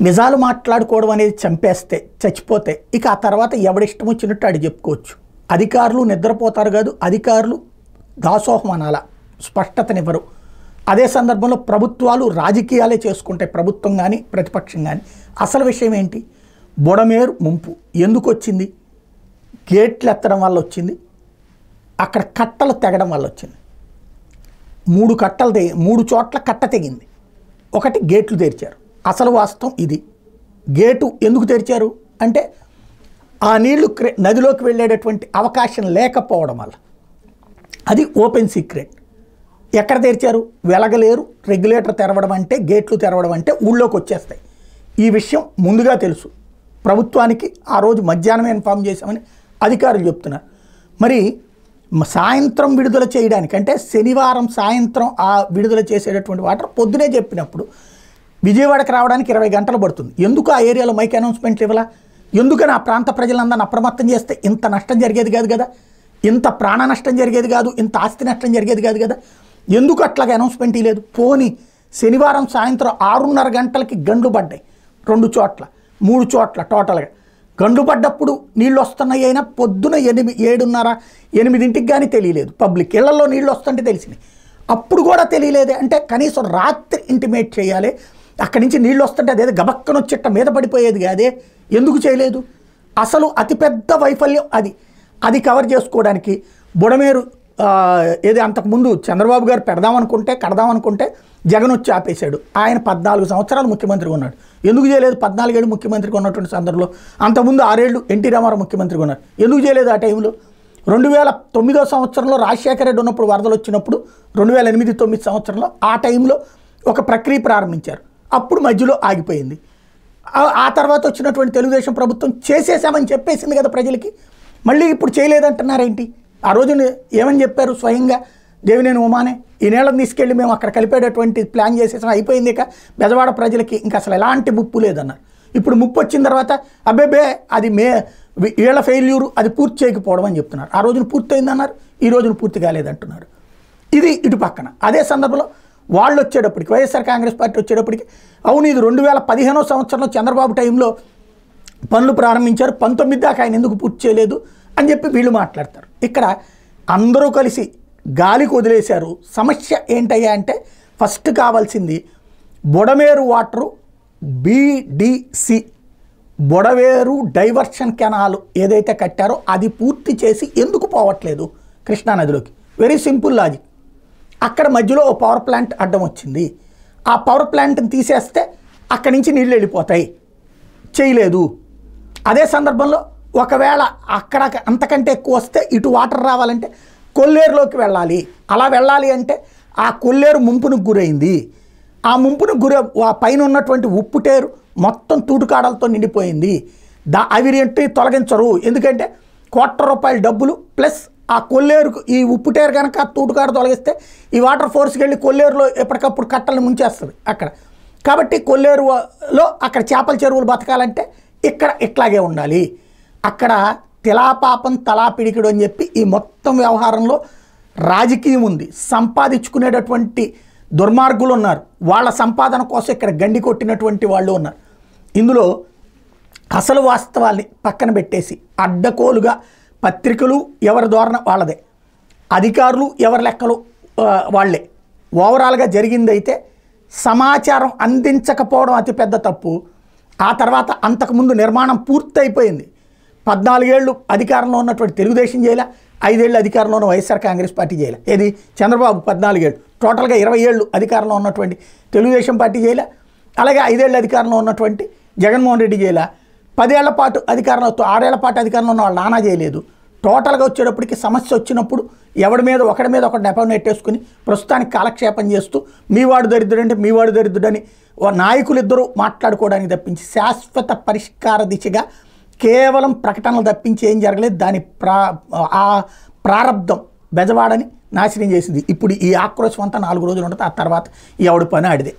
నిజాలు మాట్లాడుకోవడం అనేది చంపేస్తే చచ్చిపోతే ఇక ఆ తర్వాత ఎవడిష్టం వచ్చినట్టు ఆడు చెప్పుకోవచ్చు. అధికారులు నిద్రపోతారు కాదు, అధికారులు దాసోహం అనాల, స్పష్టతనివ్వరు. అదే సందర్భంలో ప్రభుత్వాలు రాజకీయాలే చేసుకుంటాయి, ప్రభుత్వం కానీ ప్రతిపక్షం కానీ. అసలు విషయం ఏంటి? బుడమేరు ముంపు ఎందుకు వచ్చింది? గేట్లు ఎత్తడం వల్ల వచ్చింది, అక్కడ కట్టలు తెగడం వల్ల వచ్చింది. 3 చోట్ల కట్ట తెగింది, ఒకటి గేట్లు తెరిచారు. అసలు వాస్తవం ఇది. గేటు ఎందుకు తెరిచారు అంటే ఆ నీళ్లు నదిలోకి వెళ్ళేటటువంటి అవకాశం లేకపోవడం వల్ల. అది ఓపెన్ సీక్రెట్. ఎక్కడ తెరిచారు? వెలగలేరు. రెగ్యులేటర్ తెరవడం అంటే, గేట్లు తెరవడం అంటే ఊళ్ళోకి వచ్చేస్తాయి. ఈ విషయం ముందుగా తెలుసు ప్రభుత్వానికి. ఆ రోజు మధ్యాహ్నమే ఇన్ఫామ్ చేశామని అధికారులు చెప్తున్నారు. మరి సాయంత్రం విడుదల చేయడానికి అంటే శనివారం సాయంత్రం ఆ విడుదల చేసేటటువంటి వాటర్ పొద్దునే చెప్పినప్పుడు విజయవాడకి రావడానికి 20 గంటలు పడుతుంది. ఎందుకు ఆ ఏరియాలో మైక్ అనౌన్స్మెంట్లు ఇవ్వాలా? ఎందుకని ఆ ప్రాంత ప్రజలందరినీ అప్రమత్తం చేస్తే ఇంత నష్టం జరిగేది కాదు కదా, ఇంత ప్రాణ నష్టం జరిగేది కాదు, ఇంత ఆస్తి నష్టం జరిగేది కాదు కదా. ఎందుకు అట్లాగే అనౌన్స్మెంట్ ఇవ్వలేదు? పోనీ శనివారం సాయంత్రం 6:30 గంటలకి గండ్లు పడ్డాయి 2 చోట్ల 3 చోట్ల టోటల్గా. గండ్లు పడ్డప్పుడు నీళ్ళు వస్తున్నాయి అయినా పొద్దున 7:30-8ంటికి కానీ తెలియలేదు. పబ్లిక్ ఇళ్లలో నీళ్ళు వస్తుంటే తెలిసినాయి, అప్పుడు కూడా తెలియలేదే. అంటే కనీసం రాత్రి ఇంటిమేట్ చేయాలి. అక్కడి నుంచి నీళ్ళు వస్తుంటే అదేదో గబక్కన వచ్చేట మీద పడిపోయేది కాదే, ఎందుకు చేయలేదు? అసలు అతిపెద్ద వైఫల్యం అది కవర్ చేసుకోవడానికి బుడమేరు ఏది అంతకుముందు చంద్రబాబు గారు కడదామనుకుంటే జగన్ వచ్చి ఆపేశాడు. ఆయన 14 సంవత్సరాలు ముఖ్యమంత్రిగా ఉన్నాడు. ఎందుకు చేయలేదు? 14 ఏళ్ళు ముఖ్యమంత్రిగా ఉన్నటువంటి సందర్భంలో. అంతకుముందు 6 ఏళ్ళు ఎన్టీ రామారావు ముఖ్యమంత్రిగా ఉన్నారు. ఎందుకు చేయలేదు ఆ టైంలో? 2009 సంవత్సరంలో రాజశేఖర రెడ్డి ఉన్నప్పుడు వరదలు వచ్చినప్పుడు 2008-9 సంవత్సరంలో ఆ టైంలో ఒక ప్రక్రియ ప్రారంభించారు. అప్పుడు మధ్యలో ఆగిపోయింది. ఆ తర్వాత వచ్చినటువంటి తెలుగుదేశం ప్రభుత్వం చేసేసామని చెప్పేసింది కదా ప్రజలకి. మళ్ళీ ఇప్పుడు చేయలేదంటున్నారేంటి? ఆ రోజున ఏమని చెప్పారు స్వయంగా దేవినేని ఉమానే? ఈ నీళ్ళని తీసుకెళ్ళి మేము అక్కడ కలిపేటటువంటి ప్లాన్ చేసేసాం, అయిపోయింది, ఇక బెజవాడ ప్రజలకి ఇంకా అసలు ఎలాంటి ముప్పు లేదన్నారు. ఇప్పుడు ముప్పు వచ్చిన తర్వాత అబ్బేబే అది వీళ్ళ ఫెయిల్యూరు, అది పూర్తి చేయకపోవడం అని చెప్తున్నారు. ఆ రోజున పూర్తయిందన్నారు, ఈ రోజున పూర్తి కాలేదంటున్నారు. ఇది ఇటు పక్కన. అదే సందర్భంలో వాళ్ళు వచ్చేటప్పటికి, వైఎస్ఆర్ కాంగ్రెస్ పార్టీ వచ్చేటప్పటికి, అవును ఇది 2015 సంవత్సరంలో చంద్రబాబు టైంలో పనులు ప్రారంభించారు, 19 దాకా ఆయన ఎందుకు పూర్తి చేయలేదు అని చెప్పి వీళ్ళు మాట్లాడతారు. ఇక్కడ అందరూ కలిసి గాలికి వదిలేశారు. సమస్య ఏంటయ్యా అంటే ఫస్ట్ కావాల్సింది Budameru water BDC Budameru diversion canal ఏదైతే కట్టారో అది పూర్తి చేసి ఎందుకు పోవట్లేదు కృష్ణానదిలోకి? Very simple logic. అక్కడ మధ్యలో ఓ పవర్ ప్లాంట్ అడ్డం వచ్చింది. ఆ పవర్ ప్లాంట్ని తీసేస్తే అక్కడి నుంచి నీళ్ళు వెళ్ళిపోతాయి, చేయలేదు. అదే సందర్భంలో ఒకవేళ అక్కడ అంతకంటే ఎక్కువ వస్తే ఇటు వాటర్ రావాలంటే కొల్లేరులోకి వెళ్ళాలి. అలా వెళ్ళాలి అంటే ఆ కొల్లేరు ముంపునకు గురైంది. ఆ ముంపునకు ఆ పైన ఉన్నటువంటి ఉప్పుటేరు మొత్తం తూటుకాడలతో నిండిపోయింది. అవి రెంటి తొలగించరు. ఎందుకంటే ₹1,00,00,000 డబ్బులు ప్లస్ ఆ కొల్లేరుకు ఈ ఉప్పుటేరు కనుక తూటుకాడ తొలగిస్తే ఈ వాటర్ ఫోర్స్కి వెళ్ళి కొల్లేరులో ఎప్పటికప్పుడు కట్టలను ముంచేస్తుంది అక్కడ. కాబట్టి కొల్లేరులో అక్కడ చేపల చెరువులు బతకాలంటే ఇక్కడ ఇట్లాగే ఉండాలి. అక్కడ తిలాపాపం తలా పిడికిడు అని చెప్పి ఈ మొత్తం వ్యవహారంలో రాజకీయం ఉంది. సంపాదించుకునేటటువంటి దుర్మార్గులు ఉన్నారు, వాళ్ళ సంపాదన కోసం ఇక్కడ గండి కొట్టినటువంటి వాళ్ళు ఉన్నారు. ఇందులో అసలు వాస్తవాల్ని పక్కన పెట్టేసి అడ్డకోలుగా పత్రికలు ఎవరి ధోరణ వాళ్ళదే, అధికారులు ఎవరి లెక్కలు వాళ్ళే. ఓవరాల్గా జరిగిందైతే సమాచారం అందించకపోవడం అతిపెద్ద తప్పు. ఆ తర్వాత అంతకుముందు నిర్మాణం పూర్తయిపోయింది. 14 ఏళ్ళు అధికారంలో ఉన్నటువంటి తెలుగుదేశం చేయాల, 5 ఏళ్ళు అధికారంలో ఉన్న వైఎస్ఆర్ కాంగ్రెస్ పార్టీ చేయాల. ఏది చంద్రబాబు 14 ఏళ్ళు, టోటల్గా 20 ఏళ్ళు అధికారంలో ఉన్నటువంటి తెలుగుదేశం పార్టీ చేయాల. అలాగే 5 ఏళ్ళు అధికారంలో ఉన్నటువంటి జగన్మోహన్ రెడ్డి చేయాల. 10 ఏళ్ల పాటు అధికారంలో 6 ఏళ్ల పాటు అధికారంలో ఉన్న వాళ్ళు నానా చేయలేదు. టోటల్గా వచ్చేటప్పటికి సమస్య వచ్చినప్పుడు ఒకడి మీద ఒకటి నెపం నెట్టేసుకుని ప్రస్తుతానికి కాలక్షేపం చేస్తూ మీవాడు దరిద్రుడంటే మీవాడు దరిద్రుడని నాయకులు ఇద్దరూ మాట్లాడుకోవడానికి తప్పించి శాశ్వత పరిష్కార దిశగా కేవలం ప్రకటనలు తప్పించి ఏం జరగలేదు. దాని ప్రారంధం బెజవాడని నాశనం చేసింది. ఇప్పుడు ఈ ఆక్రోశం అంతా 4 రోజులు ఉంటుంది. ఆ తర్వాత ఎవడి పని ఆడిదే.